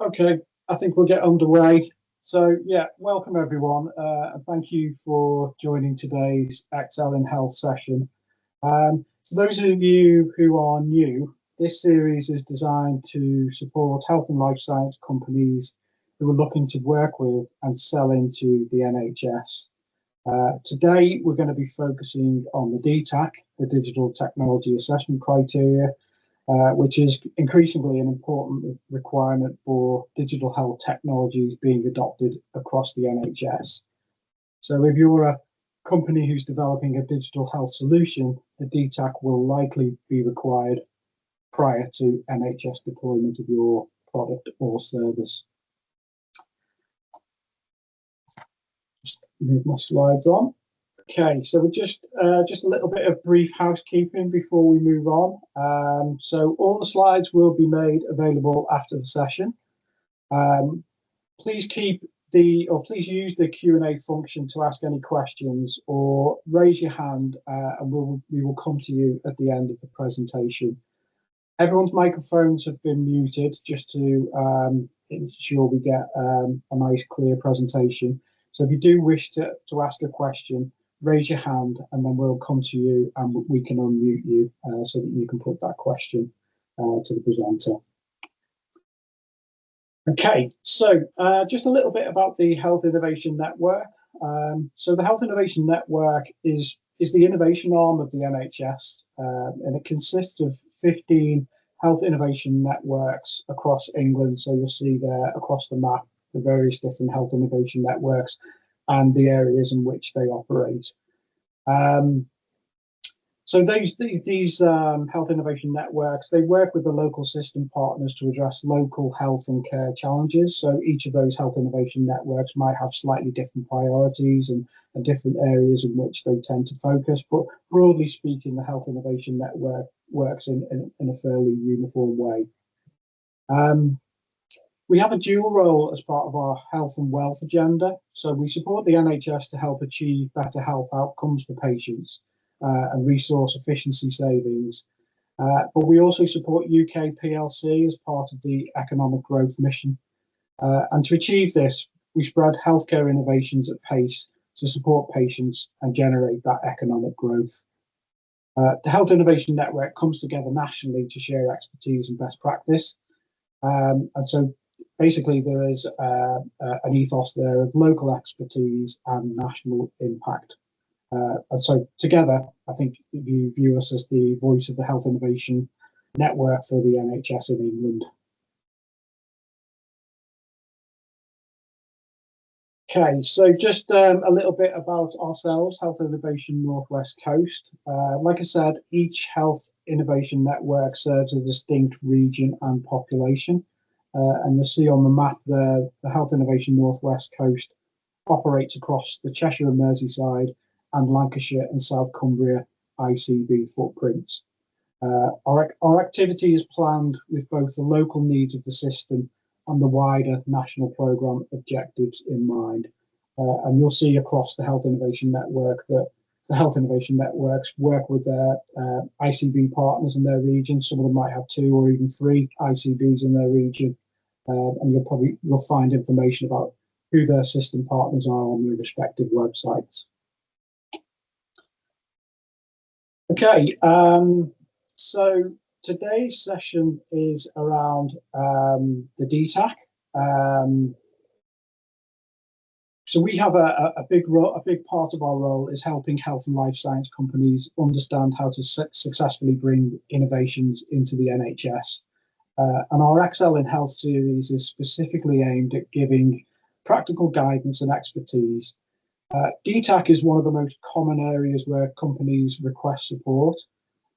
Okay, I think we'll get underway. So yeah, welcome everyone, and thank you for joining today's Excel in Health session. For those of you who are new, this series is designed to support health and life science companies who are looking to work with and sell into the NHS. Today, we're going to be focusing on the DTAC, the Digital Technology Assessment Criteria, which is increasingly an important requirement for digital health technologies being adopted across the NHS. So if you're a company who's developing a digital health solution, the DTAC will likely be required prior to NHS deployment of your product or service. Just move my slides on. Okay, so we're just a little bit of brief housekeeping before we move on. So all the slides will be made available after the session. Please please use the Q&A function to ask any questions, or raise your hand, and we will come to you at the end of the presentation. Everyone's microphones have been muted just to ensure we get a nice clear presentation. So if you do wish to ask a question, raise your hand and then we'll come to you and we can unmute you so that you can put that question to the presenter. Okay, so just a little bit about the Health Innovation Network. So the Health Innovation Network is the innovation arm of the NHS, and it consists of 15 health innovation networks across England. So you'll see there across the map the various different health innovation networks and the areas in which they operate. So these health innovation networks, they work with the local system partners to address local health and care challenges. So each of those health innovation networks might have slightly different priorities and different areas in which they tend to focus. But broadly speaking, the health innovation network works in a fairly uniform way. We have a dual role as part of our health and wealth agenda. So we support the NHS to help achieve better health outcomes for patients and resource efficiency savings. But we also support UK PLC as part of the economic growth mission. And to achieve this, we spread healthcare innovations at pace to support patients and generate that economic growth. The Health Innovation Network comes together nationally to share expertise and best practice. And so basically, there is an ethos there of local expertise and national impact. And so together, I think you view us as the voice of the Health Innovation Network for the NHS in England. Okay, so just a little bit about ourselves, Health Innovation Northwest Coast. Like I said, each Health Innovation Network serves a distinct region and population. And you'll see on the map there, the Health Innovation Northwest Coast operates across the Cheshire and Merseyside and Lancashire and South Cumbria ICB footprints. Our activity is planned with both the local needs of the system and the wider national programme objectives in mind. And you'll see across the Health Innovation Network that the Health Innovation Networks work with their ICB partners in their region. Some of them might have 2 or even 3 ICBs in their region. And you'll find information about who their system partners are on their respective websites. Okay, so today's session is around the DTAC. So we have a big part of our role is helping health and life science companies understand how to successfully bring innovations into the NHS. And our Excel in Health series is specifically aimed at giving practical guidance and expertise. DTAC is one of the most common areas where companies request support.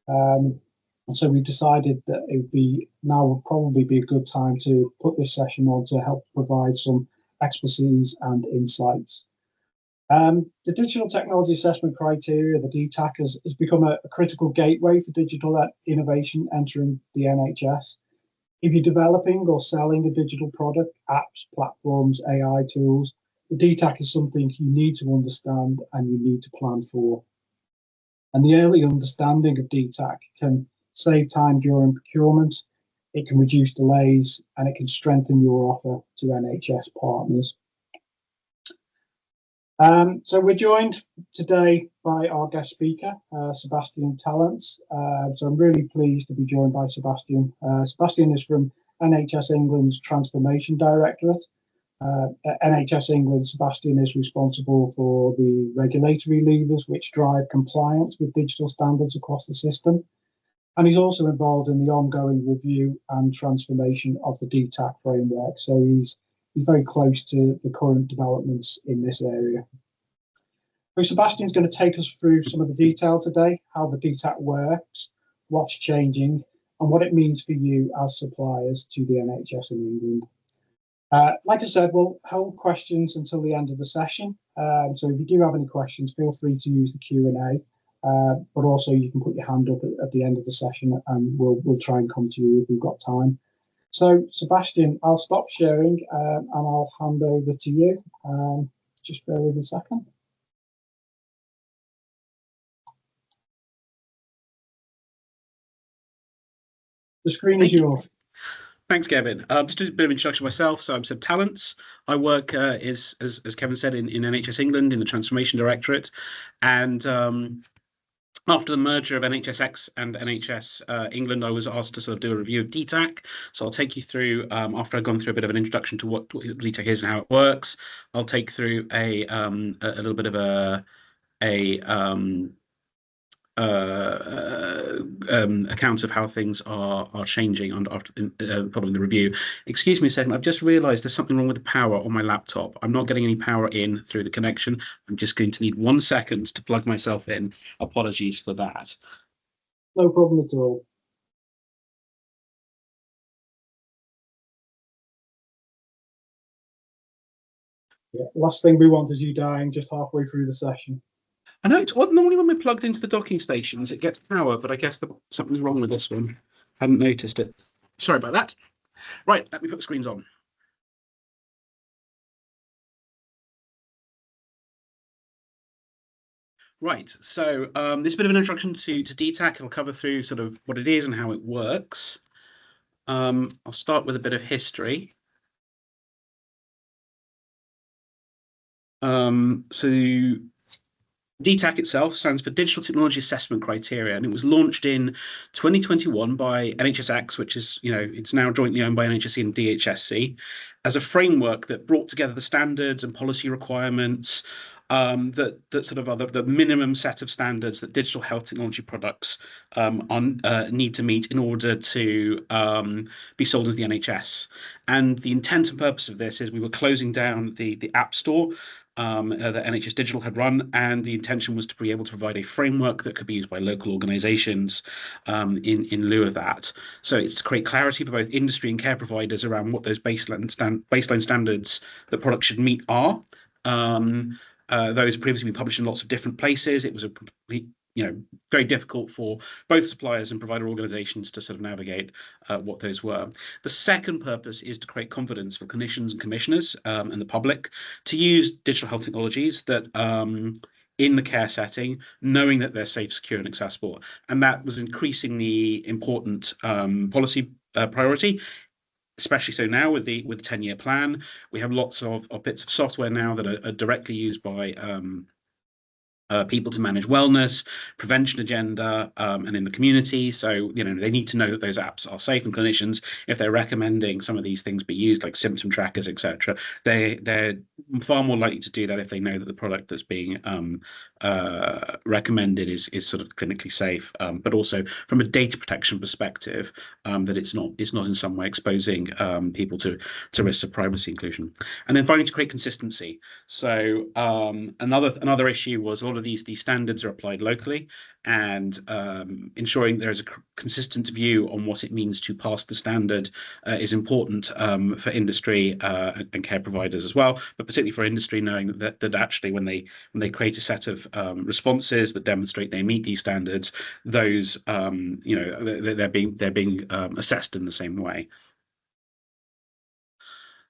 And so we decided that now would probably be a good time to put this session on to help provide some expertise and insights. The Digital Technology Assessment Criteria, the DTAC, has become a critical gateway for digital innovation entering the NHS. If you're developing or selling a digital product, apps, platforms, AI tools, the DTAC is something you need to understand and you need to plan for. And the early understanding of DTAC can save time during procurement, it can reduce delays, and it can strengthen your offer to NHS partners. So we're joined today by our guest speaker, Sebastian Tallents. So I'm really pleased to be joined by Sebastian. Sebastian is from NHS England's Transformation Directorate. At NHS England, Sebastian is responsible for the regulatory levers which drive compliance with digital standards across the system. And he's also involved in the ongoing review and transformation of the DTAC framework. So he's very close to the current developments in this area. So Sebastian's going to take us through some of the detail today, how the DTAC works, what's changing, and what it means for you as suppliers to the NHS in England. Like I said, we'll hold questions until the end of the session. So if you do have any questions, feel free to use the Q&A. But also you can put your hand up at the end of the session, and we'll try and come to you if we've got time. So Sebastian, I'll stop sharing and I'll hand over to you. Just bear with me a second. The screen is yours. Thanks, Kevin. Just a bit of introduction myself. So I'm Seb Tallents. I work, as Kevin said, in NHS England in the Transformation Directorate. And after the merger of NHSX and NHS England, I was asked to sort of do a review of DTAC. So I'll take you through, after I've gone through a bit of an introduction to what DTAC is and how it works, I'll take through a little bit of account of how things are changing after following the review. Excuse me a second, I've just realized there's something wrong with the power on my laptop. I'm not getting any power in through the connection. I'm just going to need 1 second to plug myself in. Apologies for that. No problem at all. Yeah, last thing we want is you dying just halfway through the session. I know it's odd. Normally when we're plugged into the docking stations, it gets power, but I guess something's wrong with this one. Hadn't noticed it. Sorry about that. Right, let me put the screens on. Right, so this is a bit of an introduction to DTAC. I'll cover through sort of what it is and how it works. I'll start with a bit of history. So DTAC itself stands for Digital Technology Assessment Criteria, and it was launched in 2021 by NHSX, which is, it's now jointly owned by NHSC and DHSC, as a framework that brought together the standards and policy requirements that sort of are the minimum set of standards that digital health technology products need to meet in order to be sold into the NHS. And the intent and purpose of this is we were closing down the App Store that NHS Digital had run, and the intention was to be able to provide a framework that could be used by local organisations in lieu of that. So it's to create clarity for both industry and care providers around what those baseline standards that products should meet are. Those previously been published in lots of different places. It was a complete, very difficult for both suppliers and provider organisations to sort of navigate what those were. The second purpose is to create confidence for clinicians and commissioners and the public to use digital health technologies that in the care setting, knowing that they're safe, secure and accessible. And that was increasingly important policy priority. Especially so now with the 10-year plan, we have lots of bits of software now that are directly used by people to manage wellness, prevention agenda, and in the community. So, they need to know that those apps are safe, and clinicians, if they're recommending some of these things be used, like symptom trackers, etc., they're far more likely to do that if they know that the product that's being recommended is sort of clinically safe, but also from a data protection perspective, that it's not in some way exposing people to risks of privacy inclusion. And then finally, to create consistency. So another issue was all of these standards are applied locally, and ensuring there is a consistent view on what it means to pass the standard is important for industry and care providers as well, but particularly for industry, knowing that actually when they create a set of responses that demonstrate they meet these standards, those they're being assessed in the same way.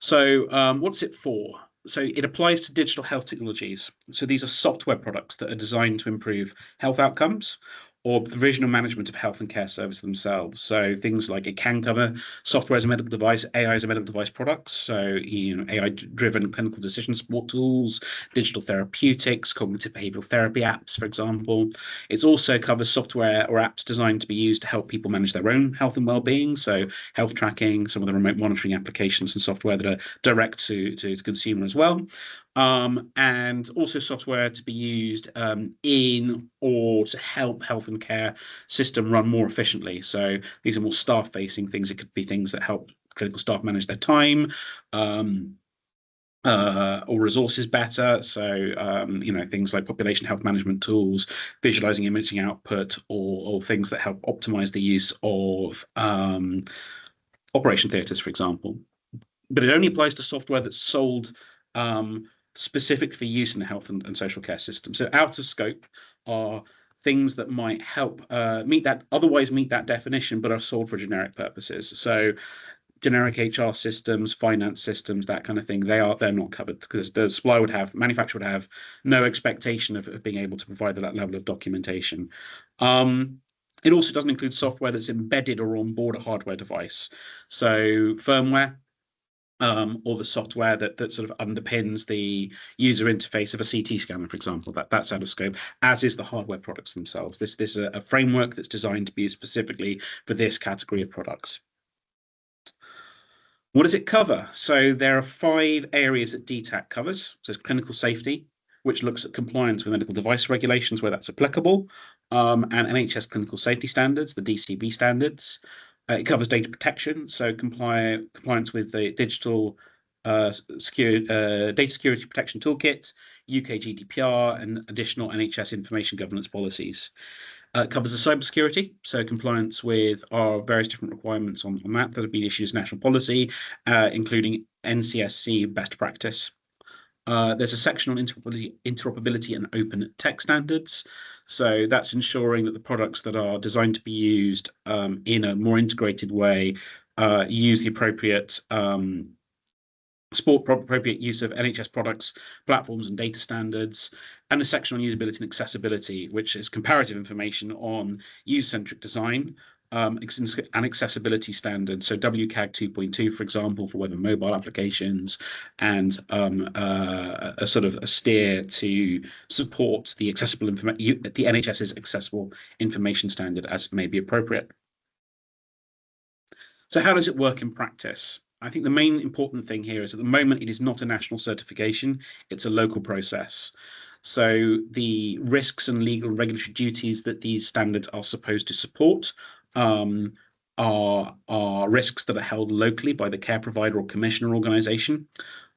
So what's it for? So it applies to digital health technologies. So these are software products that are designed to improve health outcomes or the provision and management of health and care services themselves. So things like it can cover software as a medical device, AI as a medical device products. So, AI-driven clinical decision support tools, digital therapeutics, cognitive behavioral therapy apps, for example. It also covers software or apps designed to be used to help people manage their own health and well-being. So health tracking, some of the remote monitoring applications and software that are direct to consumer as well. And also software to be used in or to help health and care system run more efficiently. So these are more staff-facing things. It could be things that help clinical staff manage their time or resources better. So things like population health management tools, visualizing imaging output, or things that help optimize the use of operation theatres, for example. But it only applies to software that's sold specific for use in the health and social care system. So out of scope are things that might help meet that definition, but are sold for generic purposes. So generic HR systems, finance systems, that kind of thing, they're not covered, because the manufacturer would have no expectation of being able to provide that level of documentation. It also doesn't include software that's embedded or on board a hardware device. So firmware, or the software that sort of underpins the user interface of a CT scanner, for example, that's out of scope, as is the hardware products themselves. This is a framework that's designed to be used specifically for this category of products. What does it cover? So there are 5 areas that DTAC covers. So there's clinical safety, which looks at compliance with medical device regulations where that's applicable, and NHS clinical safety standards, the DCB standards. It covers data protection, so compliance with the digital data security protection toolkit, UK GDPR, and additional NHS information governance policies. It covers the cybersecurity, so compliance with our various different requirements on that have been issued as national policy, including NCSC best practice. There's a section on interoperability and open tech standards. So that's ensuring that the products that are designed to be used in a more integrated way use the appropriate appropriate use of NHS products, platforms, and data standards, and a section on usability and accessibility, which is comparative information on user-centric design and accessibility standards. So WCAG 2.2, for example, for web and mobile applications, and a sort of a steer to support the the NHS's accessible information standard as may be appropriate. So how does it work in practice? I think the main important thing here is at the moment it is not a national certification, it's a local process. So the risks and legal and regulatory duties that these standards are supposed to support are risks that are held locally by the care provider or commissioner organisation.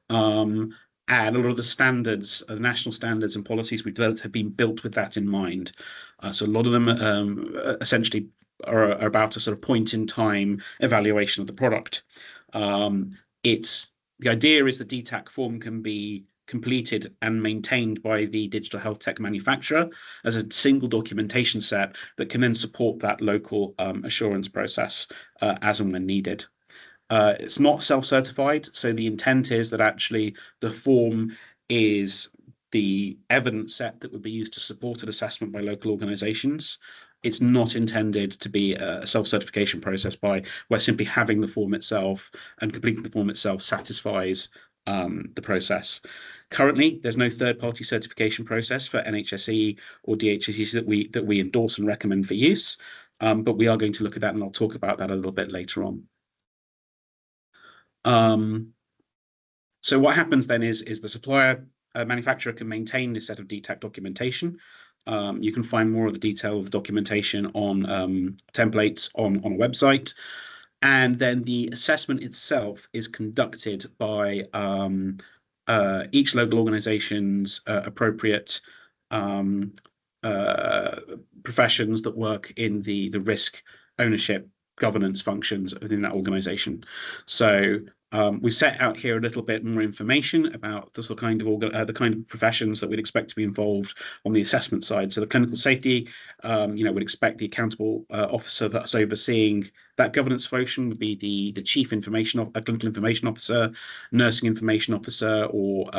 And a lot of the standards, the national standards and policies we've developed have been built with that in mind. So a lot of them essentially are about a sort of point in time evaluation of the product. The idea is the DTAC form can be completed and maintained by the digital health tech manufacturer as a single documentation set that can then support that local assurance process as and when needed. It's not self-certified, so the intent is that actually the form is the evidence set that would be used to support an assessment by local organisations. It's not intended to be a self-certification process where simply having the form itself and completing the form itself satisfies the process. Currently, there's no third-party certification process for NHSE or DHSE that we endorse and recommend for use, but we are going to look at that, and I'll talk about that a little bit later on. So what happens then is the supplier manufacturer can maintain this set of DTAC documentation. You can find more of the detail of the documentation on templates on a website. And then the assessment itself is conducted by each local organisation's appropriate professions that work in the risk ownership governance functions within that organisation. So we've set out here a little bit more information about the sort of kind of professions that we'd expect to be involved on the assessment side. So the clinical safety, would expect the accountable officer that's overseeing that governance function would be the chief clinical information officer, nursing information officer, or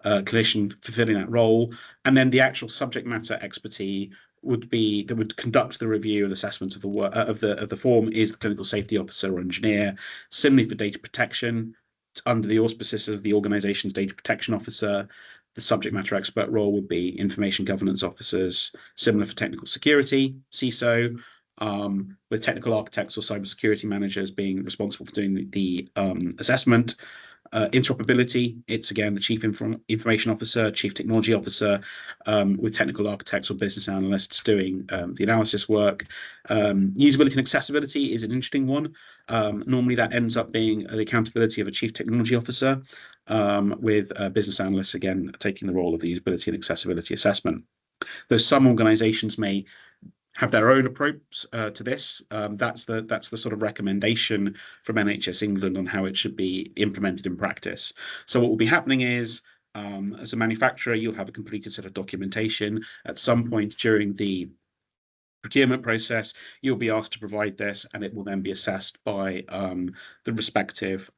clinician fulfilling that role, and then the actual subject matter expertise would conduct the review and assessment of the work of the form is the clinical safety officer or engineer. Similarly, for data protection, it's under the auspices of the organization's data protection officer. The subject matter expert role would be information governance officers. Similar for technical security, CISO, with technical architects or cybersecurity managers being responsible for doing the assessment. Interoperability, it's again the chief information officer, chief technology officer, with technical architects or business analysts doing the analysis work. Usability and accessibility is an interesting one. Normally that ends up being the accountability of a chief technology officer, with business analysts again taking the role of the usability and accessibility assessment. Though some organizations may have their own approach to this. That's the sort of recommendation from NHS England on how it should be implemented in practice. So what will be happening is, as a manufacturer, you'll have a completed set of documentation. At some point during the procurement process, you'll be asked to provide this, and it will then be assessed by the respective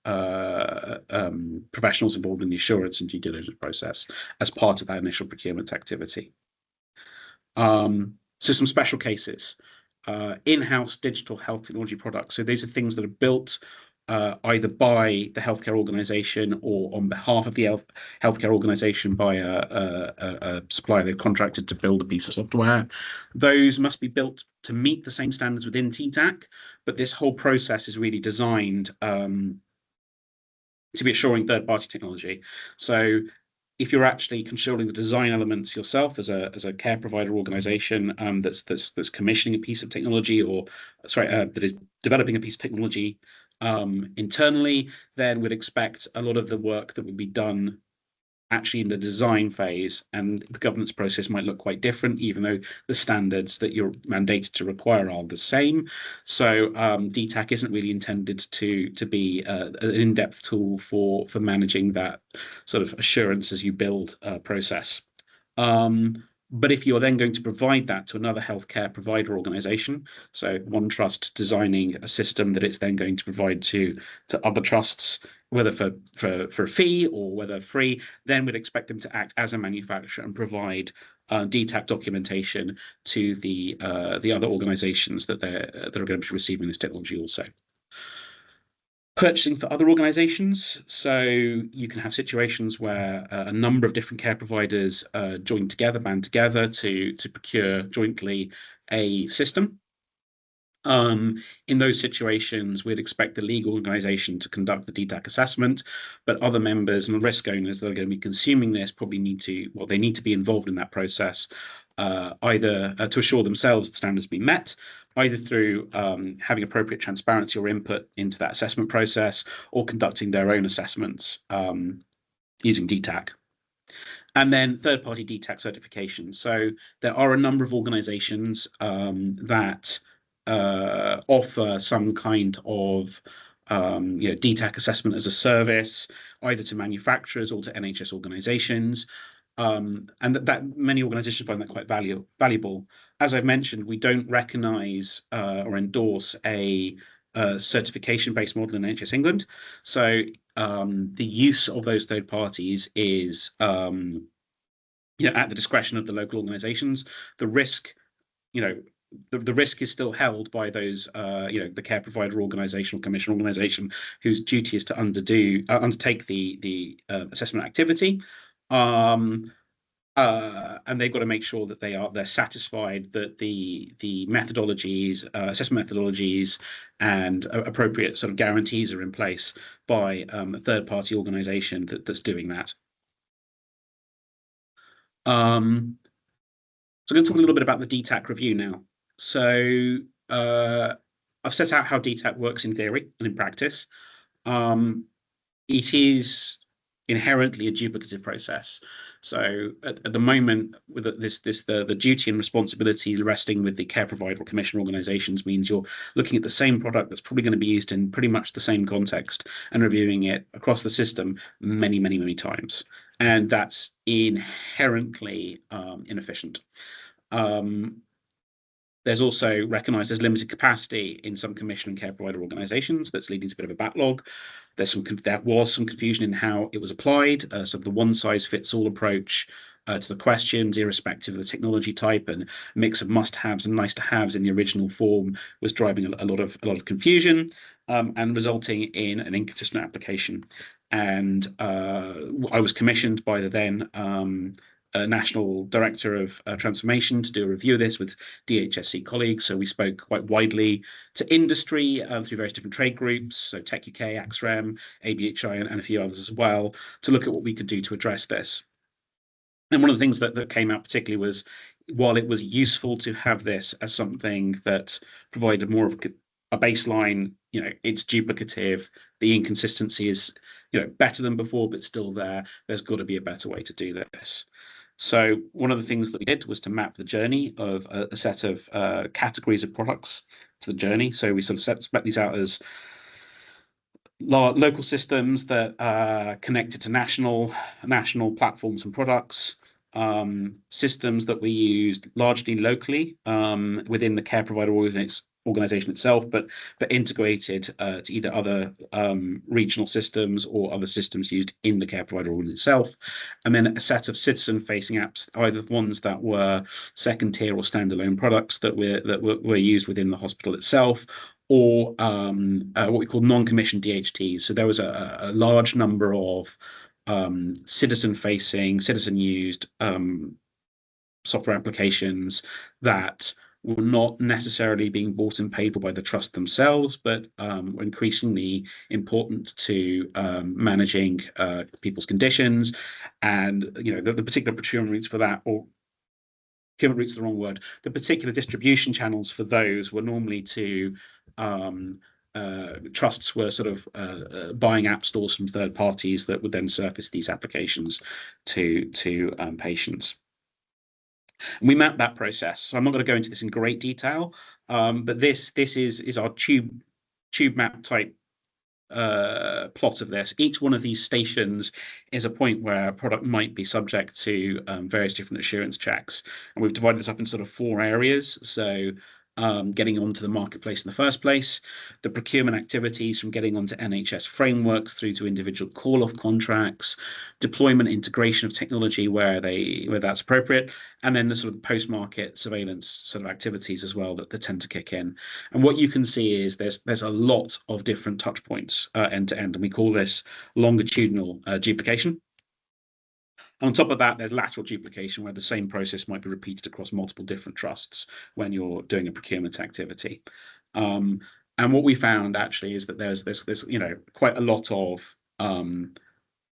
professionals involved in the assurance and due diligence process as part of that initial procurement activity. So some special cases, in-house digital health technology products. So these are things that are built either by the healthcare organization or on behalf of the healthcare organization by a supplier they've contracted to build a piece of software. Those must be built to meet the same standards within DTAC, but this whole process is really designed to be assuring third-party technology. So if you're actually controlling the design elements yourself as a care provider organization that's commissioning a piece of technology, or that is developing a piece of technology internally, then we'd expect a lot of the work that would be done actually in the design phase, and the governance process might look quite different, even though the standards that you're mandated to require are the same. So DTAC isn't really intended to be an in-depth tool for managing that sort of assurance as you build process. But if you're then going to provide that to another healthcare provider organization, so one trust designing a system that it's then going to provide to other trusts, whether for a fee or whether free, then we'd expect them to act as a manufacturer and provide DTAC documentation to the other organizations that are going to be receiving this technology also. Purchasing for other organizations. So you can have situations where a number of different care providers band together to procure jointly a system. In those situations, we'd expect the legal organization to conduct the DTAC assessment, but other members and risk owners that are going to be consuming this probably need to be involved in that process, either to assure themselves the standards be met, either through having appropriate transparency or input into that assessment process, or conducting their own assessments using DTAC. And then third-party DTAC certification. So there are a number of organizations that offer some kind of DTAC assessment as a service, either to manufacturers or to NHS organizations. And that many organizations find that quite valuable. As I've mentioned, we don't recognize or endorse a certification-based model in NHS England. So the use of those third parties is at the discretion of the local organizations. The risk, the risk is still held by those, the care provider organization or commission organization whose duty is to undertake the assessment activity. And they've got to make sure that they're satisfied that the methodologies, assessment methodologies, and appropriate sort of guarantees are in place by a third-party organisation that's doing that. So I'm going to talk a little bit about the DTAC review now. So I've set out how DTAC works in theory and in practice. It is inherently a duplicative process. So at the moment, with the duty and responsibility resting with the care provider or commission organizations means you're looking at the same product that's probably going to be used in pretty much the same context and reviewing it across the system many, many, many times. And that's inherently inefficient. There's also recognised there's limited capacity in some commission and care provider organisations that's leading to a bit of a backlog. There was some confusion in how it was applied. So the one-size-fits-all approach to the questions, irrespective of the technology type, and a mix of must-haves and nice-to-haves in the original form was driving a lot of confusion, and resulting in an inconsistent application. And I was commissioned by the then National Director of Transformation to do a review of this with DHSC colleagues. So we spoke quite widely to industry through various different trade groups, so Tech UK, AXREM, ABHI, and a few others as well, to look at what we could do to address this. And one of the things that came out particularly was, while it was useful to have this as something that provided more of a baseline, it's duplicative, the inconsistency is better than before, but still there's got to be a better way to do this. So one of the things that we did was to map the journey of a set of categories of products to the journey. So we sort of spec these out as local systems that are connected to national platforms and products, systems that we used largely locally within the care provider organization itself, but integrated to either other regional systems or other systems used in the care provider organization itself, and then a set of citizen-facing apps, either ones that were second-tier or standalone products that were used within the hospital itself, or what we call non-commissioned DHTs. So there was a large number of citizen-facing, citizen-used software applications that were not necessarily being bought and paid for by the trust themselves, but were increasingly important to managing people's conditions. And the particular procurement routes for that, or procurement routes is the wrong word, the particular distribution channels for those were normally to trusts were sort of buying app stores from third parties that would then surface these applications to patients. And we mapped that process. So I'm not going to go into this in great detail, but this is our tube map type plot of this. Each one of these stations is a point where a product might be subject to various different assurance checks, and we've divided this up in sort of 4 areas. So getting onto the marketplace in the first place, the procurement activities from getting onto NHS frameworks through to individual call-off contracts, deployment integration of technology where that's appropriate, and then the sort of post-market surveillance sort of activities as well that tend to kick in. And what you can see is there's a lot of different touch points end to end, and we call this longitudinal duplication. And on top of that, there's lateral duplication, where the same process might be repeated across multiple different trusts when you're doing a procurement activity. And what we found actually is that there's quite a lot of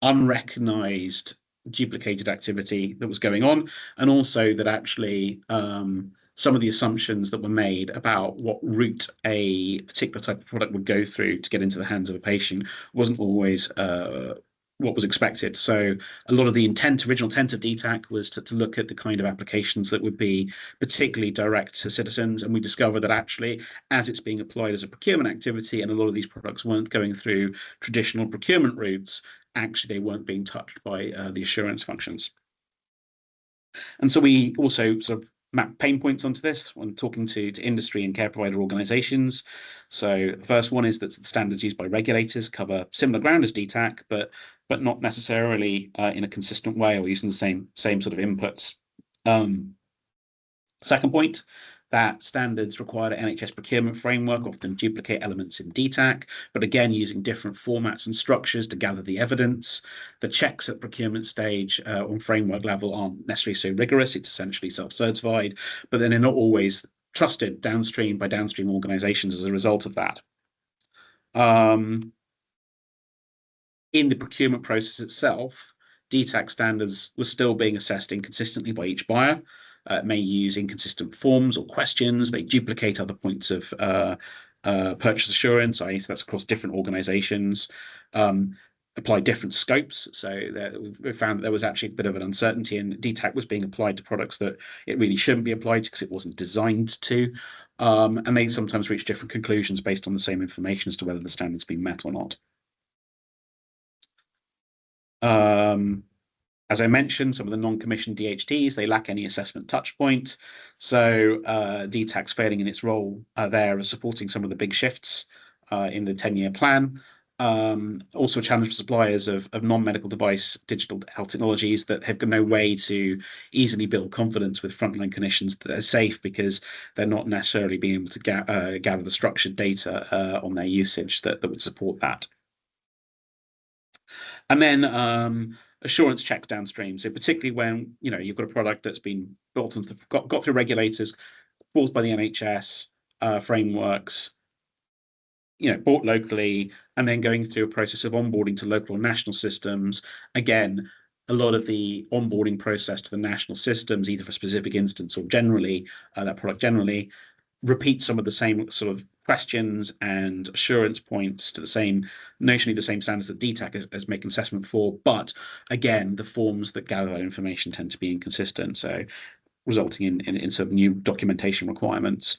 unrecognized duplicated activity that was going on, and also that actually some of the assumptions that were made about what route a particular type of product would go through to get into the hands of a patient wasn't always what was expected. So a lot of the original intent of DTAC was to look at the kind of applications that would be particularly direct to citizens, and we discovered that actually, as it's being applied as a procurement activity, and a lot of these products weren't going through traditional procurement routes, actually they weren't being touched by the assurance functions. And so we also sort of map pain points onto this when talking to industry and care provider organizations. So the first one is that the standards used by regulators cover similar ground as DTAC, but not necessarily in a consistent way or using the same sort of inputs. Second point, that standards require an NHS procurement framework often duplicate elements in DTAC, but again using different formats and structures to gather the evidence. The checks at procurement stage on framework level aren't necessarily so rigorous. It's essentially self-certified, but then they're not always trusted downstream by downstream organizations as a result of that. In the procurement process itself, DTAC standards were still being assessed inconsistently by each buyer. May use inconsistent forms or questions. They duplicate other points of purchase assurance, i.e. that's across different organizations, apply different scopes. So we found that there was actually a bit of an uncertainty, and DTAC was being applied to products that it really shouldn't be applied to because it wasn't designed to. And they sometimes reach different conclusions based on the same information as to whether the standard's been met or not. As I mentioned, some of the non-commissioned DHTs, they lack any assessment touch point. So DTAC's failing in its role there as supporting some of the big shifts in the 10-year plan. Also a challenge for suppliers of non-medical device digital health technologies that have no way to easily build confidence with frontline clinicians that are safe, because they're not necessarily being able to gather the structured data on their usage that would support that. And then assurance checks downstream. So particularly when you've got a product that's been built and got through regulators, falls by the NHS frameworks, bought locally, and then going through a process of onboarding to local or national systems. Again, a lot of the onboarding process to the national systems, either for a specific instance or generally, that product generally, repeats some of the same sort of questions and assurance points to notionally the same standards that DTAC is making assessment for. But again, the forms that gather that information tend to be inconsistent, so resulting in sort of new documentation requirements.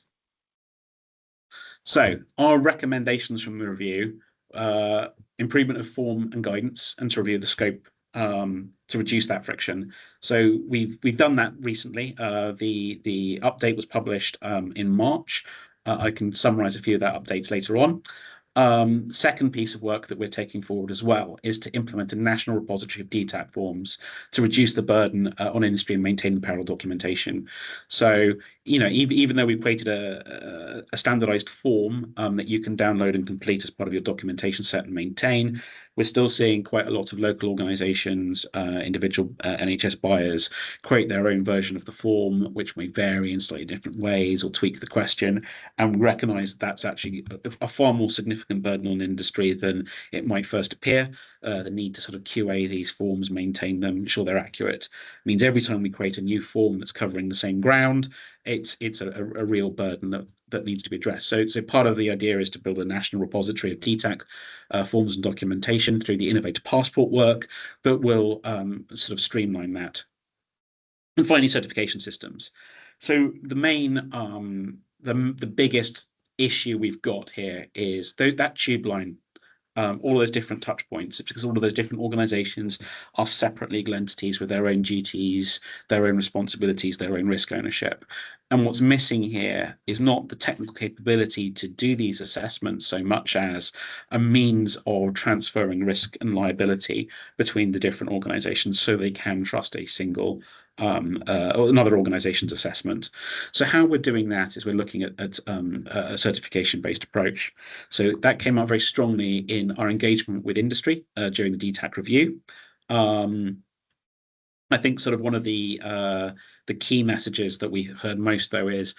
So our recommendations from the review: improvement of form and guidance, and to review the scope to reduce that friction. So we've done that recently. The update was published in March. I can summarize a few of that updates later on. Second piece of work that we're taking forward as well is to implement a national repository of DTAC forms to reduce the burden on industry and maintain parallel documentation. So, even though we've created a standardized form that you can download and complete as part of your documentation set and maintain, we're still seeing quite a lot of local organizations, individual NHS buyers, create their own version of the form, which may vary in slightly different ways or tweak the question. And we recognize that's actually a far more significant burden on industry than it might first appear. The need to sort of QA these forms, maintain them, ensure they're accurate, means every time we create a new form that's covering the same ground, it's a real burden that needs to be addressed. So part of the idea is to build a national repository of DTAC forms and documentation through the Innovator Passport work that will sort of streamline that. And finally, certification systems. So the main, the biggest issue we've got here is that tube line. All those different touch points, because all of those different organizations are separate legal entities with their own duties, their own responsibilities, their own risk ownership. And what's missing here is not the technical capability to do these assessments so much as a means of transferring risk and liability between the different organizations so they can trust a single or another organization's assessment. So how we're doing that is we're looking at a certification-based approach. So that came up very strongly in our engagement with industry during the DTAC review. I think sort of one of the key messages that we heard most, though, is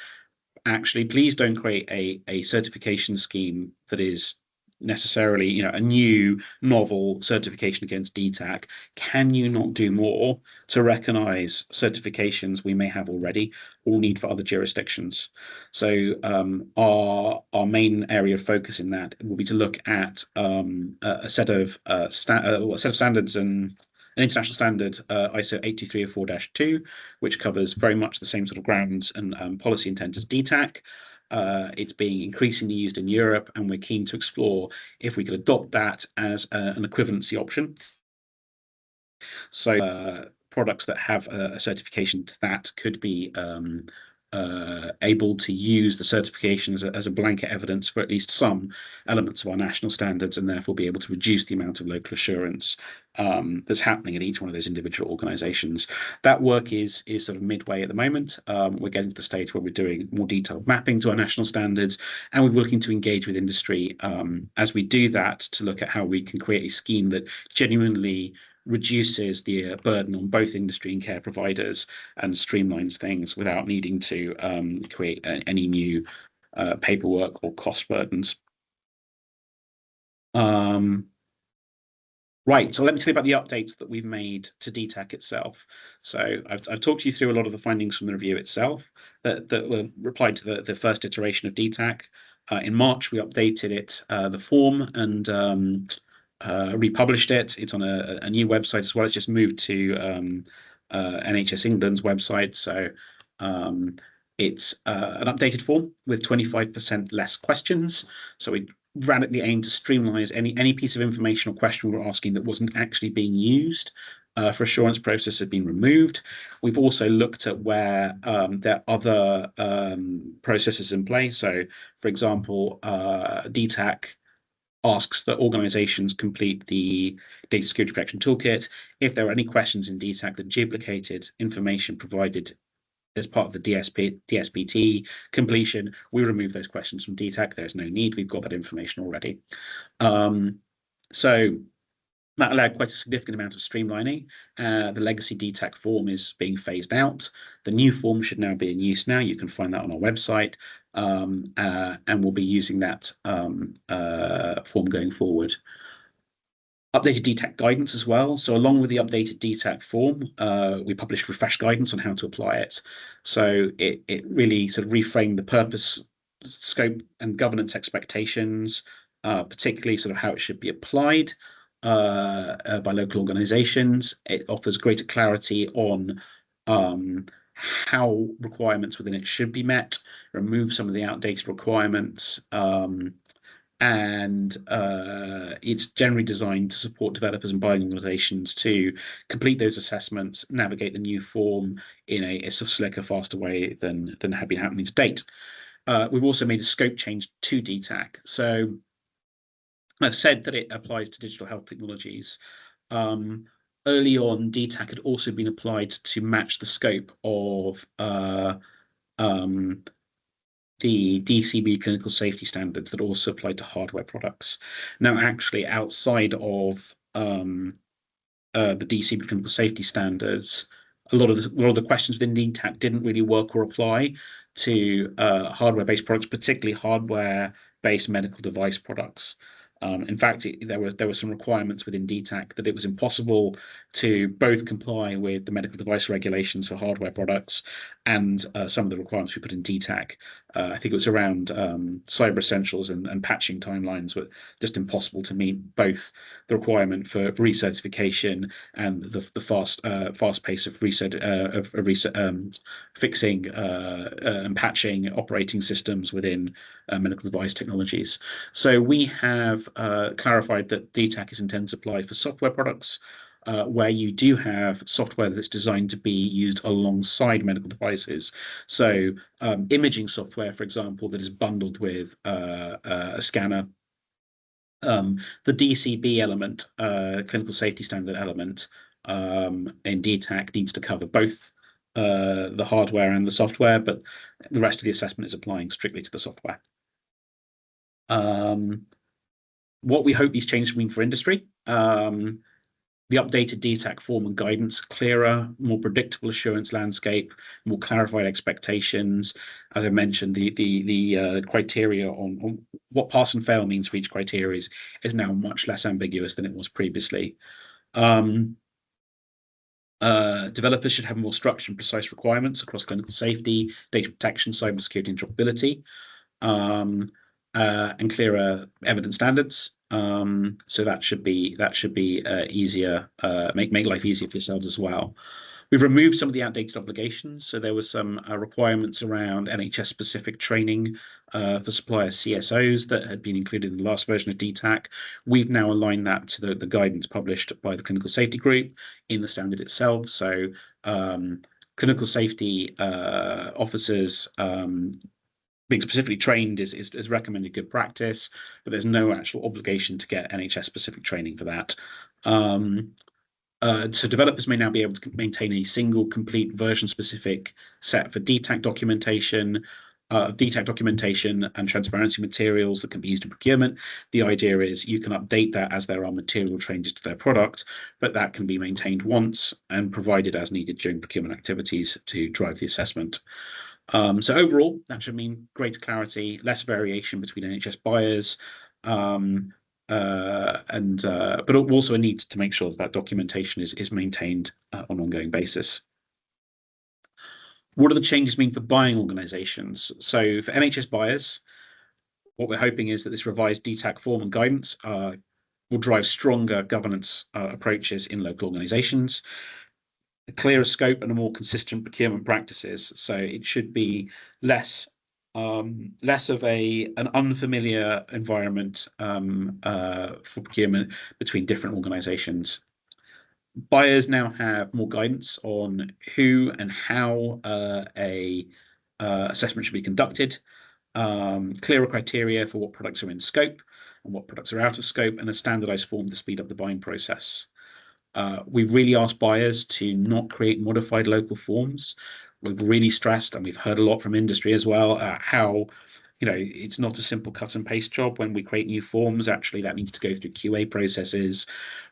actually please don't create a certification scheme that is necessarily a new novel certification against DTAC. Can you not do more to recognize certifications we may have already or need for other jurisdictions? So our main area of focus in that will be to look at a set of standards and an international standard, ISO 82304-2, which covers very much the same sort of grounds and policy intent as DTAC. It's being increasingly used in Europe, and we're keen to explore if we could adopt that as an equivalency option. So products that have a certification to that could be able to use the certification as a blanket evidence for at least some elements of our national standards, and therefore be able to reduce the amount of local assurance that's happening at each one of those individual organizations. That work is sort of midway at the moment. We're getting to the stage where we're doing more detailed mapping to our national standards, and we're looking to engage with industry as we do that to look at how we can create a scheme that genuinely reduces the burden on both industry and care providers and streamlines things without needing to create any new paperwork or cost burdens. Right, so let me tell you about the updates that we've made to DTAC itself. So I've talked you through a lot of the findings from the review itself that were replied to the first iteration of DTAC. In March, we updated it, the form, and republished it. It's on a new website as well. It's just moved to NHS England's website. So it's an updated form with 25% less questions. So we radically aim to streamline any piece of information or question we're asking that wasn't actually being used for assurance process has been removed. We've also looked at where there are other processes in place. So, for example, DTAC asks that organizations complete the Data Security Protection Toolkit. If there are any questions in DTAC that duplicated information provided as part of the DSPT completion, we remove those questions from DTAC. There's no need. We've got that information already. So that allowed quite a significant amount of streamlining. The legacy DTAC form is being phased out. The new form should now be in use now. You can find that on our website, and we'll be using that form going forward. Updated DTAC guidance as well. So along with the updated DTAC form, we published refreshed guidance on how to apply it. So it really sort of reframed the purpose, scope, and governance expectations, particularly sort of how it should be applied by local organizations. It offers greater clarity on how requirements within it should be met, remove some of the outdated requirements, and it's generally designed to support developers and buying organizations to complete those assessments, navigate the new form in a sort of slicker, faster way than had been happening to date. We've also made a scope change to DTAC. So I've said that it applies to digital health technologies. Early on, DTAC had also been applied to match the scope of the DCB clinical safety standards that also apply to hardware products. Now, actually, outside of the DCB clinical safety standards, a lot of the questions within DTAC didn't really work or apply to hardware-based products, particularly hardware-based medical device products. In fact, there were some requirements within DTAC that it was impossible to both comply with the medical device regulations for hardware products and some of the requirements we put in DTAC. I think it was around cyber essentials and patching timelines were just impossible to meet both the requirement for recertification and the fast pace of fixing and patching operating systems within medical device technologies. So we have clarified that DTAC is intended to apply for software products where you do have software that's designed to be used alongside medical devices. So imaging software, for example, that is bundled with a scanner. The DCB element, clinical safety standard element in DTAC needs to cover both the hardware and the software, but the rest of the assessment is applying strictly to the software. What we hope these changes mean for industry. The updated DTAC form and guidance, clearer, more predictable assurance landscape, more clarified expectations. As I mentioned, the criteria on what pass and fail means for each criteria is now much less ambiguous than it was previously. Developers should have more structured and precise requirements across clinical safety, data protection, cybersecurity, and interoperability, and clearer evidence standards. So that should be easier, make life easier for yourselves as well. We've removed some of the outdated obligations. So there were some requirements around NHS specific training for supplier CSOs that had been included in the last version of DTAC. We've now aligned that to the guidance published by the Clinical Safety Group in the standard itself. So clinical safety officers being specifically trained is recommended good practice, but there's no actual obligation to get NHS specific training for that. So developers may now be able to maintain a single complete version specific set for DTAC documentation and transparency materials that can be used in procurement. The idea is you can update that as there are material changes to their product, but that can be maintained once and provided as needed during procurement activities to drive the assessment. So overall, that should mean greater clarity, less variation between NHS buyers, but also a need to make sure that documentation is maintained on an ongoing basis. What do the changes mean for buying organisations? So for NHS buyers, what we're hoping is that this revised DTAC form and guidance will drive stronger governance approaches in local organisations, a clearer scope and a more consistent procurement practices. So it should be less of an unfamiliar environment for procurement between different organisations. Buyers now have more guidance on who and how a assessment should be conducted, clearer criteria for what products are in scope, and what products are out of scope, and a standardized form to speed up the buying process. We've really asked buyers to not create modified local forms. We've really stressed, and we've heard a lot from industry as well, how it's not a simple cut and paste job when we create new forms. Actually, that needs to go through QA processes.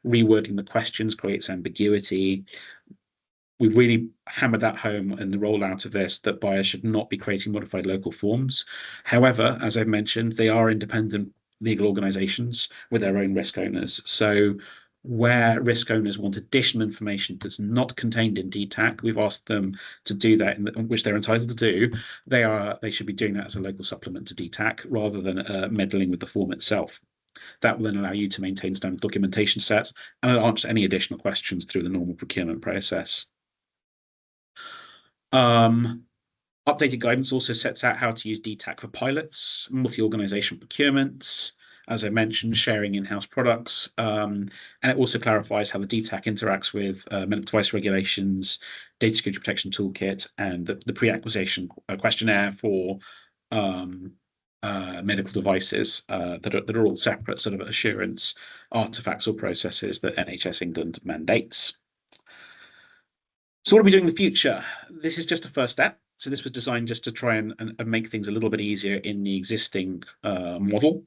Rewording the questions creates ambiguity. We've really hammered that home in the rollout of this, that buyers should not be creating modified local forms. However, as I've mentioned, they are independent legal organisations with their own risk owners. So where risk owners want additional information that's not contained in DTAC, we've asked them to do that, which they're entitled to do. They should be doing that as a local supplement to DTAC rather than meddling with the form itself. That will then allow you to maintain standard documentation set and answer any additional questions through the normal procurement process. Updated guidance also sets out how to use DTAC for pilots, multi-organisation procurements, as I mentioned, sharing in-house products, and it also clarifies how the DTAC interacts with medical device regulations, data security protection toolkit, and the pre-acquisition questionnaire for medical devices that are all separate sort of assurance artifacts or processes that NHS England mandates. So what are we doing in the future? This is just a first step. So this was designed just to try and make things a little bit easier in the existing model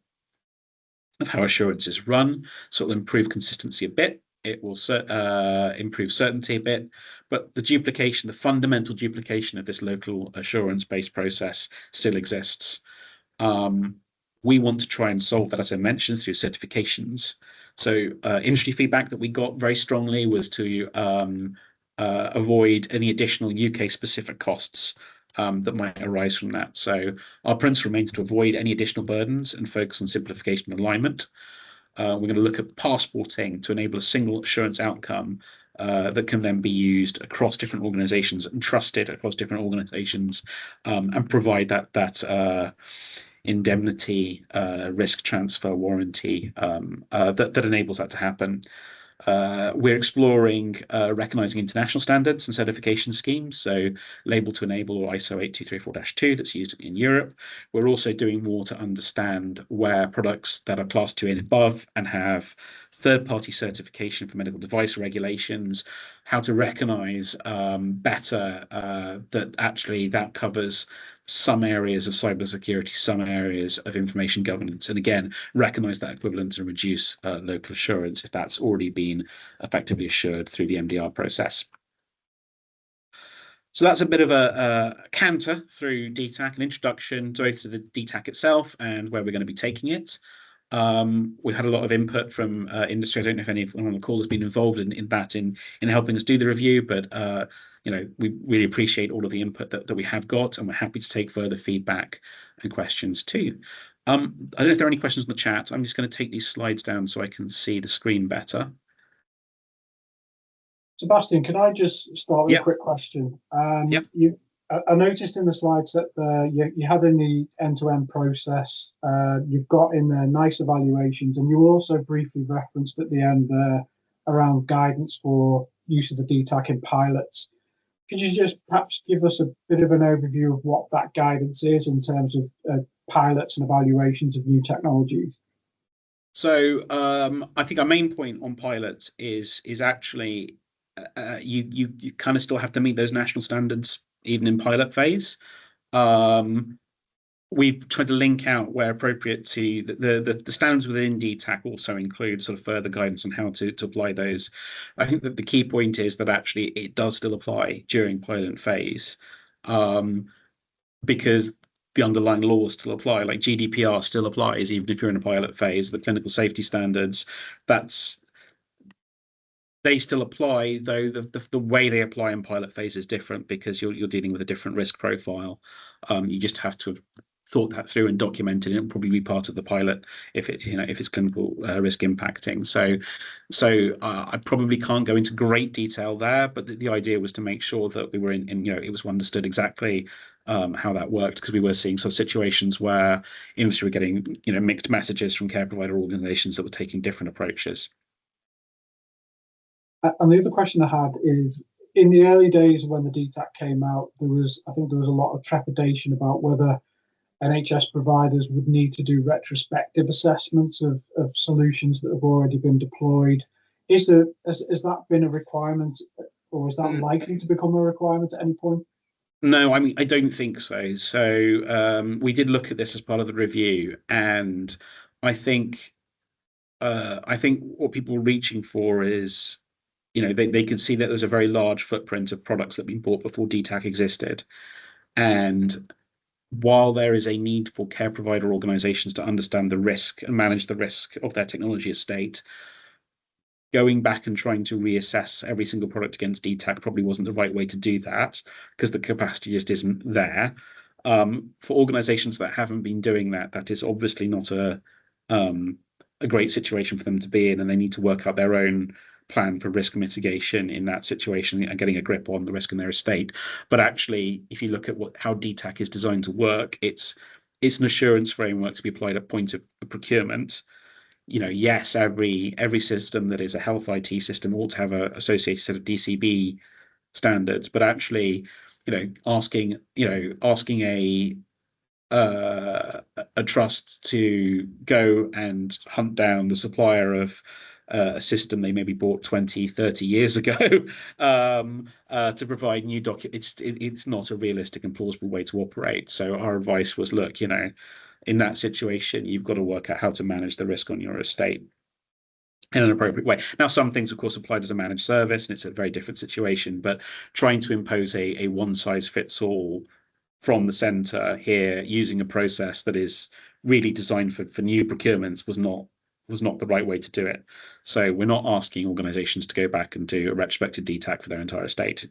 of how assurance is run. So it'll improve consistency a bit. It will improve certainty a bit. But the fundamental duplication of this local assurance-based process still exists. We want to try and solve that, as I mentioned, through certifications. So industry feedback that we got very strongly was to avoid any additional UK-specific costs that might arise from that. So our principle remains to avoid any additional burdens and focus on simplification and alignment. We're going to look at passporting to enable a single assurance outcome that can then be used across different organisations and trusted across different organisations, and provide that indemnity risk transfer warranty that enables that to happen. We're exploring recognising international standards and certification schemes, so Label to Enable or ISO 8234-2 that's used in Europe. We're also doing more to understand where products that are Class 2 and above and have third-party certification for medical device regulations, how to recognise better that actually that covers some areas of cybersecurity, some areas of information governance, and again, recognise that equivalence and reduce local assurance if that's already been effectively assured through the MDR process. So that's a bit of a canter through DTAC, an introduction both to the DTAC itself and where we're going to be taking it. We've had a lot of input from industry. I don't know if anyone on the call has been involved in helping us do the review, but we really appreciate all of the input that we have got, and we're happy to take further feedback and questions too. I don't know if there are any questions in the chat. I'm just going to take these slides down so I can see the screen better. Sebastian, can I just start with a quick question? I noticed in the slides that you had in the end-to-end process, you've got in there nice evaluations, and you also briefly referenced at the end there around guidance for use of the DTAC in pilots. Could you just perhaps give us a bit of an overview of what that guidance is in terms of pilots and evaluations of new technologies? So I think our main point on pilots is actually you kind of still have to meet those national standards even in pilot phase. We've tried to link out where appropriate to the standards within DTAC also include sort of further guidance on how to apply those. I think that the key point is that actually it does still apply during pilot phase, because the underlying laws still apply, like GDPR still applies even if you're in a pilot phase. The clinical safety standards, they still apply, though the way they apply in pilot phase is different because you're dealing with a different risk profile. You just have to have thought that through and documented it. It'll probably be part of the pilot if it's clinical risk impacting. So I probably can't go into great detail there, but the idea was to make sure that we were it was understood exactly how that worked, because we were seeing some situations where industry were getting mixed messages from care provider organisations that were taking different approaches. And the other question I had is, in the early days when the DTAC came out, I think there was a lot of trepidation about whether NHS providers would need to do retrospective assessments of solutions that have already been deployed. Has that been a requirement, or is that likely to become a requirement at any point? No, I mean, I don't think so. So we did look at this as part of the review, and I think what people were reaching for is, they could see that there's a very large footprint of products that have been bought before DTAC existed, and while there is a need for care provider organizations to understand the risk and manage the risk of their technology estate, going back and trying to reassess every single product against DTAC probably wasn't the right way to do that, because the capacity just isn't there. For organizations that haven't been doing that, that is obviously not a great situation for them to be in, and they need to work out their own plan for risk mitigation in that situation and getting a grip on the risk in their estate. But actually, if you look at how DTAC is designed to work, it's an assurance framework to be applied at point of procurement. Yes, every system that is a health IT system ought to have an associated set of DCB standards, but actually, asking a trust to go and hunt down the supplier of a system they maybe bought 20, 30 years ago to provide new documents, it's not a realistic and plausible way to operate. So our advice was, look, in that situation, you've got to work out how to manage the risk on your estate in an appropriate way. Now, some things, of course, applied as a managed service, and it's a very different situation, but trying to impose a one-size-fits-all from the centre here using a process that is really designed for new procurements was not the right way to do it. So we're not asking organisations to go back and do a retrospective DTAC for their entire estate.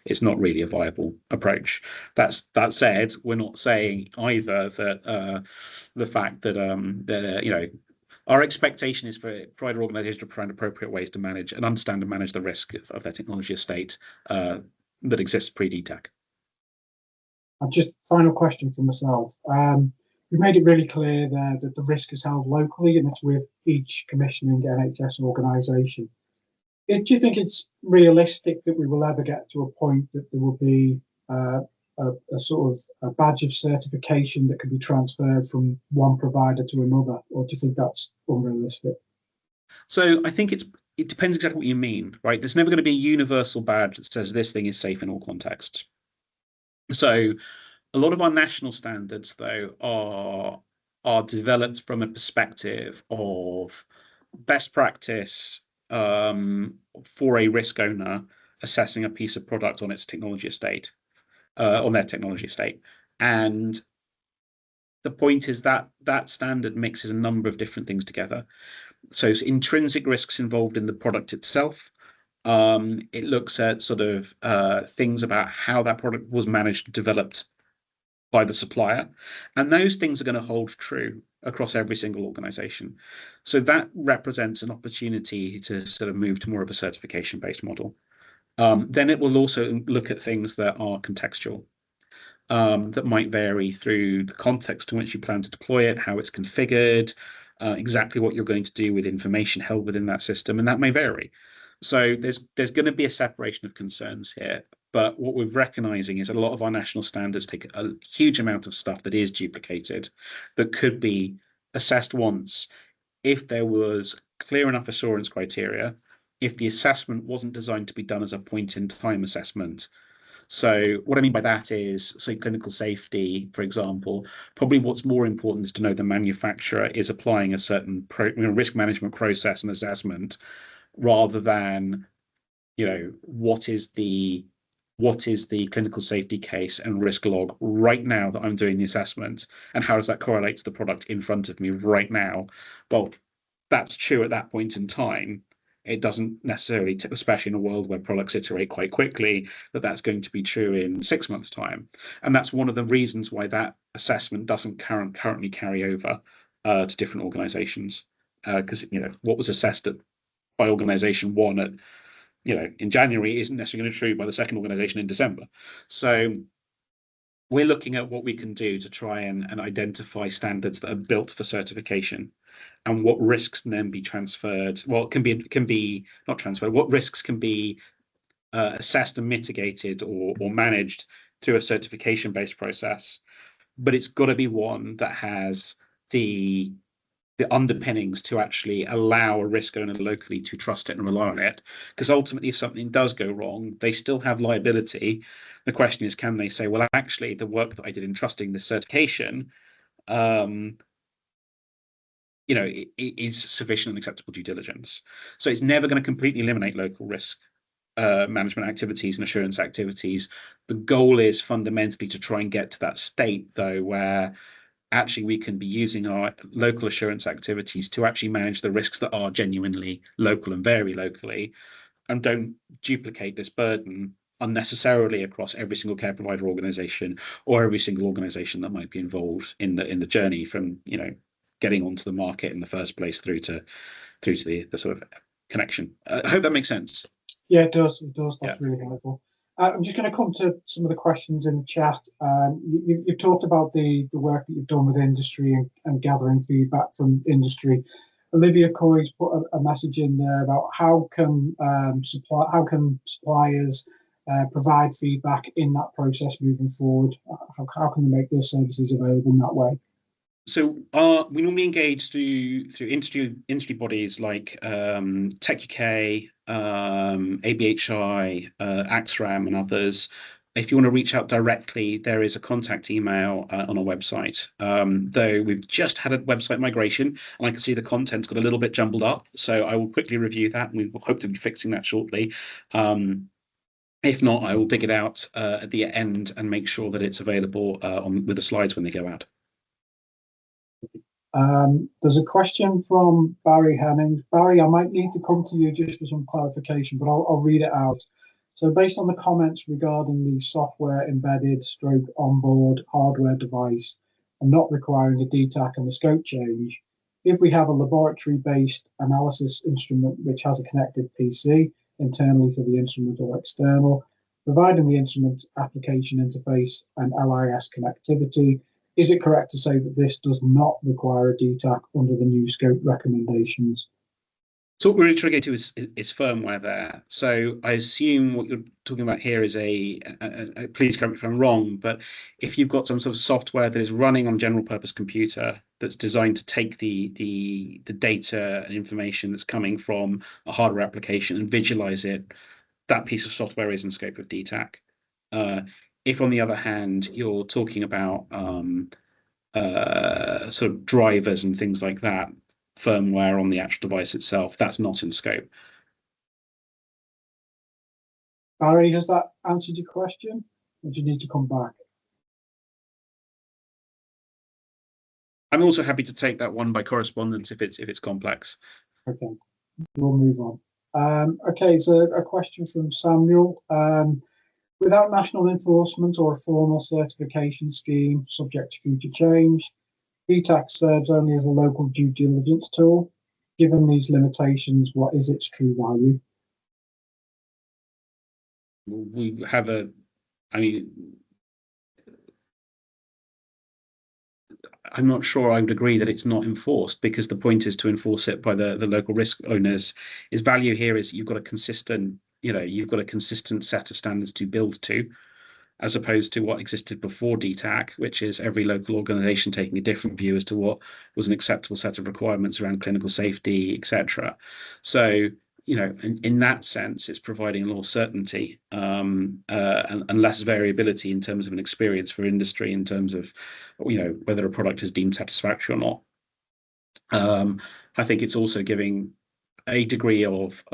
It's not really a viable approach. That said, we're not saying either that the fact that our expectation is for provider organisations to find appropriate ways to manage and understand and manage the risk of their technology estate that exists pre-DTAC. And just final question for myself. You made it really clear there that the risk is held locally and it's with each commissioning NHS organisation. Do you think it's realistic that we will ever get to a point that there will be a sort of a badge of certification that can be transferred from one provider to another, or do you think that's unrealistic? So I think it depends exactly what you mean, right? There's never going to be a universal badge that says this thing is safe in all contexts. So a lot of our national standards, though, are developed from a perspective of best practice for a risk owner assessing a piece of product on its technology estate, on their technology estate. And the point is that that standard mixes a number of different things together. So it's intrinsic risks involved in the product itself. It looks at sort of things about how that product was managed, developed by the supplier, and those things are going to hold true across every single organization. So that represents an opportunity to sort of move to more of a certification-based model. Then it will also look at things that are contextual, that might vary through the context in which you plan to deploy it, how it's configured, exactly what you're going to do with information held within that system, and that may vary. So there's going to be a separation of concerns here. But what we're recognizing is a lot of our national standards take a huge amount of stuff that is duplicated, that could be assessed once if there was clear enough assurance criteria, if the assessment wasn't designed to be done as a point in time assessment. So what I mean by that is, say, clinical safety, for example, probably what's more important is to know the manufacturer is applying a certain risk management process and assessment, rather than, what is the clinical safety case and risk log right now that I'm doing the assessment, and how does that correlate to the product in front of me right now? Well, that's true at that point in time. It doesn't necessarily, especially in a world where products iterate quite quickly, that's going to be true in 6 months' time. And that's one of the reasons why that assessment doesn't currently carry over to different organizations, because what was assessed by organization one at in January isn't necessarily going to be true by the second organization in December. So we're looking at what we can do to try and identify standards that are built for certification, and what risks can then be transferred. Well, can be not transferred. What risks can be assessed and mitigated or managed through a certification-based process, but it's got to be one that has the underpinnings to actually allow a risk owner locally to trust it and rely on it. Because ultimately, if something does go wrong, they still have liability. The question is, can they say, well, actually, the work that I did in trusting this certification, it is sufficient and acceptable due diligence. So it's never going to completely eliminate local risk management activities and assurance activities. The goal is fundamentally to try and get to that state, though, where actually we can be using our local assurance activities to actually manage the risks that are genuinely local and vary locally, and don't duplicate this burden unnecessarily across every single care provider organization or every single organization that might be involved in the journey from getting onto the market in the first place through to the sort of connection. I hope that makes sense. Yeah, it does. That's Yeah. really helpful. I'm just going to come to some of the questions in the chat. You've talked about the work that you've done with industry and gathering feedback from industry. Olivia Coy's put a message in there about how can suppliers provide feedback in that process moving forward. How can they make their services available in that way? So we normally engage through industry bodies like Tech UK, ABHI, AXRAM, and others. If you want to reach out directly, there is a contact email on our website. Though we've just had a website migration, and I can see the content's got a little bit jumbled up, so I will quickly review that, and we will hope to be fixing that shortly. If not, I will dig it out at the end and make sure that it's available with the slides when they go out. There's a question from Barry Hemmings. Barry, I might need to come to you just for some clarification, but I'll read it out. So based on the comments regarding the software embedded stroke onboard hardware device and not requiring a DTAC and the scope change, if we have a laboratory-based analysis instrument which has a connected PC internally for the instrument or external, providing the instrument application interface and LIS connectivity, is it correct to say that this does not require a DTAC under the new scope recommendations? So what we're really trying to get to is firmware there. So I assume what you're talking about here is please correct me if I'm wrong, but if you've got some sort of software that is running on a general purpose computer that's designed to take the data and information that's coming from a hardware application and visualize it, that piece of software is in scope of DTAC. If, on the other hand, you're talking about sort of drivers and things like that, firmware on the actual device itself, that's not in scope. Barry, has that answered your question? Or do you need to come back? I'm also happy to take that one by correspondence if it's complex. Okay, we'll move on. Okay, so a question from Samuel. Without national enforcement or a formal certification scheme subject to future change, DTAC serves only as a local due diligence tool. Given these limitations, what is its true value? We have I'm not sure I would agree that it's not enforced, because the point is to enforce it by the local risk owners. Its value here is you've got a consistent set of standards to build to, as opposed to what existed before DTAC, which is every local organisation taking a different view as to what was an acceptable set of requirements around clinical safety, etc. So, in that sense, it's providing a lot of certainty and less variability in terms of an experience for industry in terms of, whether a product is deemed satisfactory or not. I think it's also giving a degree of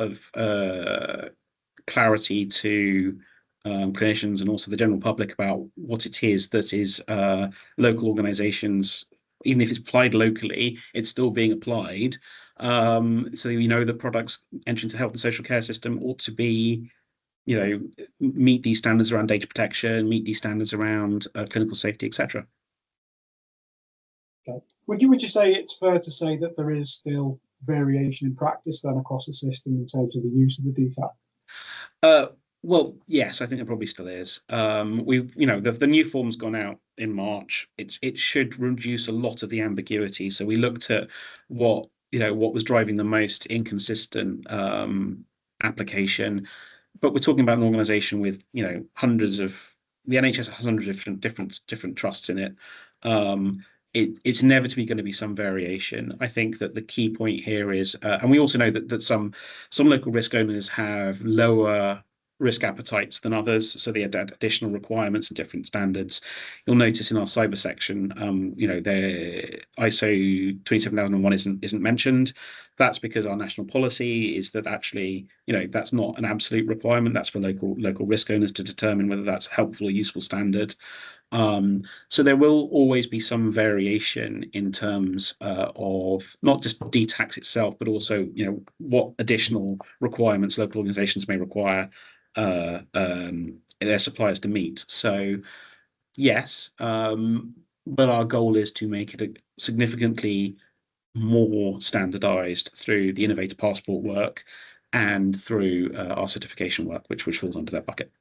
clarity to clinicians and also the general public about what it is that is local organizations. Even if it's applied locally, it's still being applied. So that products entering into the health and social care system ought to be, meet these standards around data protection, meet these standards around clinical safety, etc. Okay. Would you say it's fair to say that there is still variation in practice then across the system in terms of the use of the DTAC? Well, yes, I think it probably still is. The new form's gone out in March. It should reduce a lot of the ambiguity. So we looked at what was driving the most inconsistent application, but we're talking about an organisation with hundreds of, the NHS has hundreds of different trusts in it. It's inevitably going to be some variation. I think that the key point here is, and we also know that some local risk owners have lower risk appetites than others, so they add additional requirements and different standards. You'll notice in our cyber section, their ISO 27001 isn't mentioned. That's because our national policy is that actually, that's not an absolute requirement. That's for local risk owners to determine whether that's a helpful or useful standard. So there will always be some variation in terms of not just DTAC itself, but also what additional requirements local organisations may require their suppliers to meet. So yes, but our goal is to make it significantly more standardised through the Innovator Passport work and through our certification work, which falls under that bucket.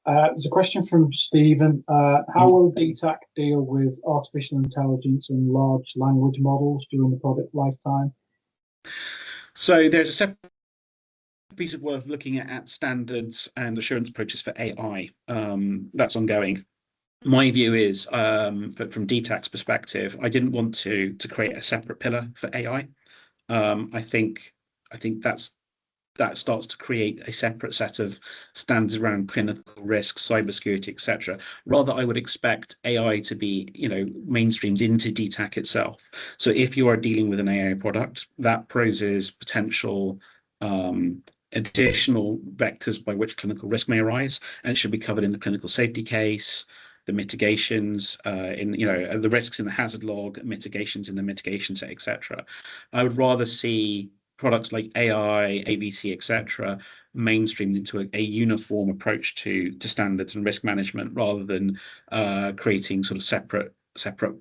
There's a question from Stephen. How will DTAC deal with artificial intelligence and large language models during the product lifetime? So there's a separate piece of work looking at standards and assurance approaches for AI. That's ongoing. My view is, from DTAC's perspective, I didn't want to create a separate pillar for AI. I think that starts to create a separate set of standards around clinical risks, cybersecurity, etc. Rather, I would expect AI to be, mainstreamed into DTAC itself. So if you are dealing with an AI product, that poses potential additional vectors by which clinical risk may arise, and it should be covered in the clinical safety case, the mitigations the risks in the hazard log, mitigations in the mitigation set, etc. I would rather see products like AI, AVT, etc., mainstreamed into a uniform approach to standards and risk management, rather than creating sort of separate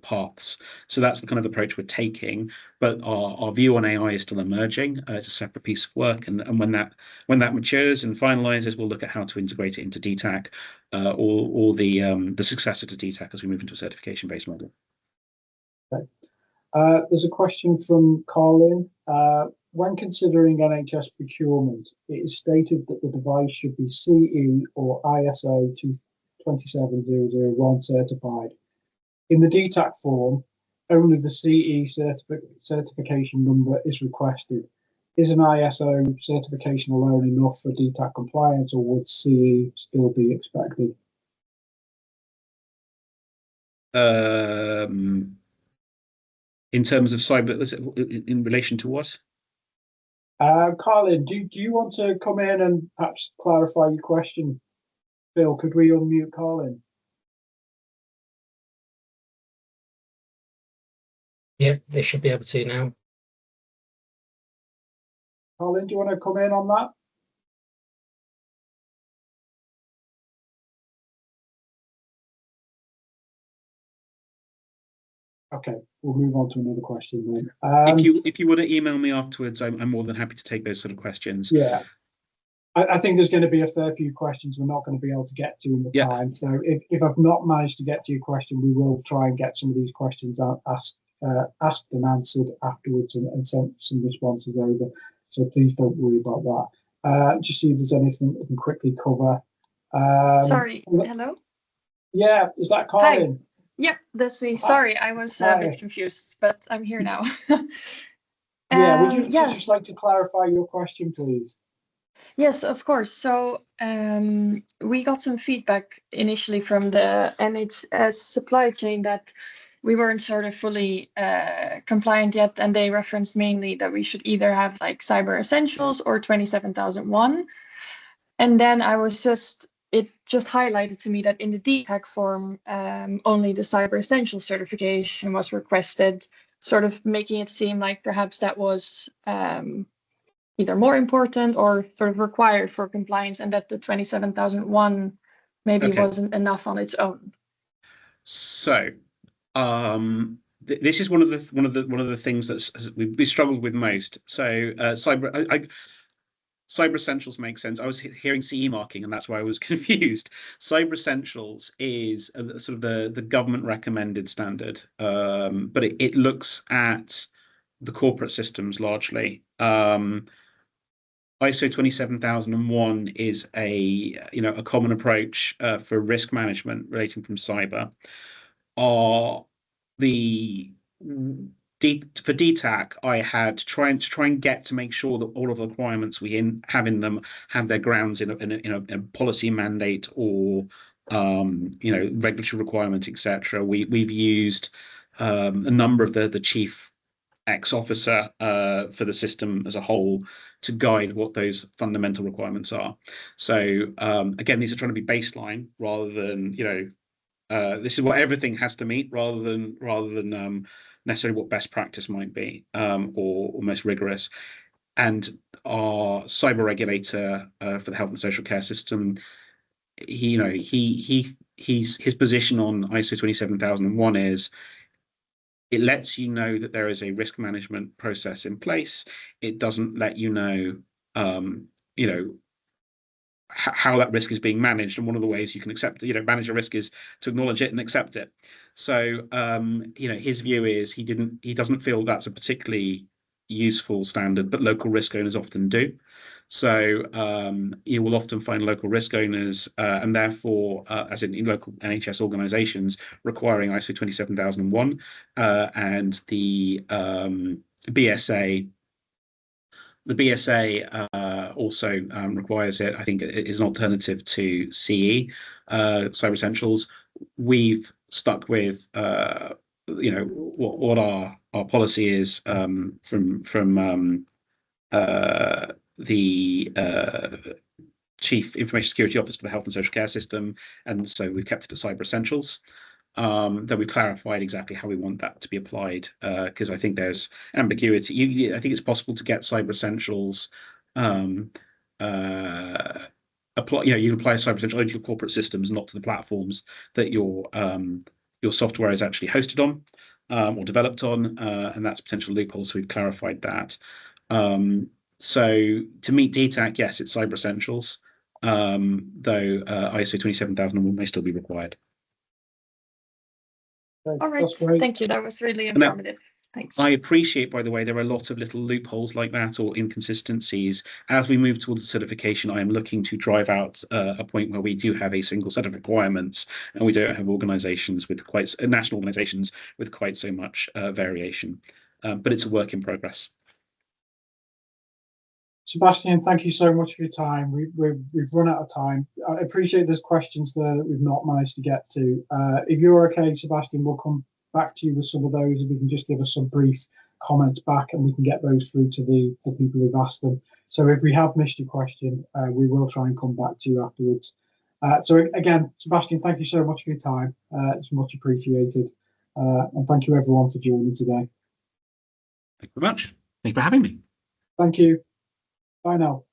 paths. So that's the kind of approach we're taking. But our view on AI is still emerging. It's a separate piece of work, and when that matures and finalizes, we'll look at how to integrate it into DTAC or the successor to DTAC as we move into a certification-based model. Okay. There's a question from Colin. When considering NHS procurement, it is stated that the device should be CE or ISO 27001 certified. In the DTAC form, only the CE certification number is requested. Is an ISO certification alone enough for DTAC compliance, or would CE still be expected? In terms of cyber, in relation to what? Colin, do you want to come in and perhaps clarify your question? Phil, could we unmute Colin? Yep, they should be able to now. Colin, do you want to come in on that? Okay, we'll move on to another question then. If you want to email me afterwards, I'm more than happy to take those sort of questions. Yeah, I think there's going to be a fair few questions we're not going to be able to get to in the time. So if I've not managed to get to your question, we will try and get some of these questions asked and answered afterwards, and sent some responses over. So please don't worry about that. Just see if there's anything we can quickly cover. Sorry, hello? Yeah, is that Colin? Hi. Yep, that's me. Sorry, I was a bit confused, but I'm here now. Yeah, would you just like to clarify your question, please? Yes, of course. So we got some feedback initially from the NHS supply chain that we weren't sort of fully compliant yet, and they referenced mainly that we should either have like Cyber Essentials or 27001. And then it just highlighted to me that in the DTAC form, only the Cyber Essentials certification was requested, sort of making it seem like perhaps that was either more important or sort of required for compliance, and that the 27001 maybe wasn't enough on its own. So this is one of the things that we struggled with most. So Cyber Essentials makes sense. I was hearing CE marking, and that's why I was confused. Cyber Essentials is sort of the government recommended standard, but it looks at the corporate systems largely. ISO 27001 is a common approach for risk management relating from cyber. are the for DTAC, I had to try and get to make sure that all of the requirements we have in them have their grounds in a policy mandate or regulatory requirement, etc. We've used a number of the chief X officer for the system as a whole to guide what those fundamental requirements are. So again, these are trying to be baseline rather than this is what everything has to meet rather than necessarily what best practice might be or most rigorous. And our cyber regulator for the health and social care system, his position on ISO 27001 is it lets you know that there is a risk management process in place. It doesn't let you know how that risk is being managed, and one of the ways you can manage a risk is to acknowledge it and accept it. So his view is he doesn't feel that's a particularly useful standard, but local risk owners often do. So you will often find local risk owners and therefore as in local NHS organizations requiring ISO 27001 and the BSA. The BSA also requires it. I think it is an alternative to CE, Cyber Essentials. We've stuck with what our policy is from the Chief Information Security Officer for the Health and Social Care System, and so we've kept it at Cyber Essentials. That we clarified exactly how we want that to be applied, because I think there's ambiguity. I think it's possible to get Cyber Essentials apply. You can apply Cyber Essentials only to your corporate systems, not to the platforms that your software is actually hosted on or developed on, and that's a potential loophole. So we've clarified that. So to meet DTAC, yes, it's Cyber Essentials, though ISO 27001 may still be required. All right, thank you. That was really informative. Thanks. I appreciate, by the way, there are lots of little loopholes like that or inconsistencies. As we move towards the certification, I am looking to drive out a point where we do have a single set of requirements and we don't have organizations with national organizations with quite so much variation. But it's a work in progress. Sebastian, thank you so much for your time. We've run out of time. I appreciate there's questions there that we've not managed to get to. If you're okay, Sebastian, we'll come back to you with some of those. If you can just give us some brief comments back and we can get those through to the people who've asked them. So if we have missed your question, we will try and come back to you afterwards. So again, Sebastian, thank you so much for your time. It's much appreciated. And thank you everyone for joining today. Thank you very much. Thank you for having me. Thank you. Bye now.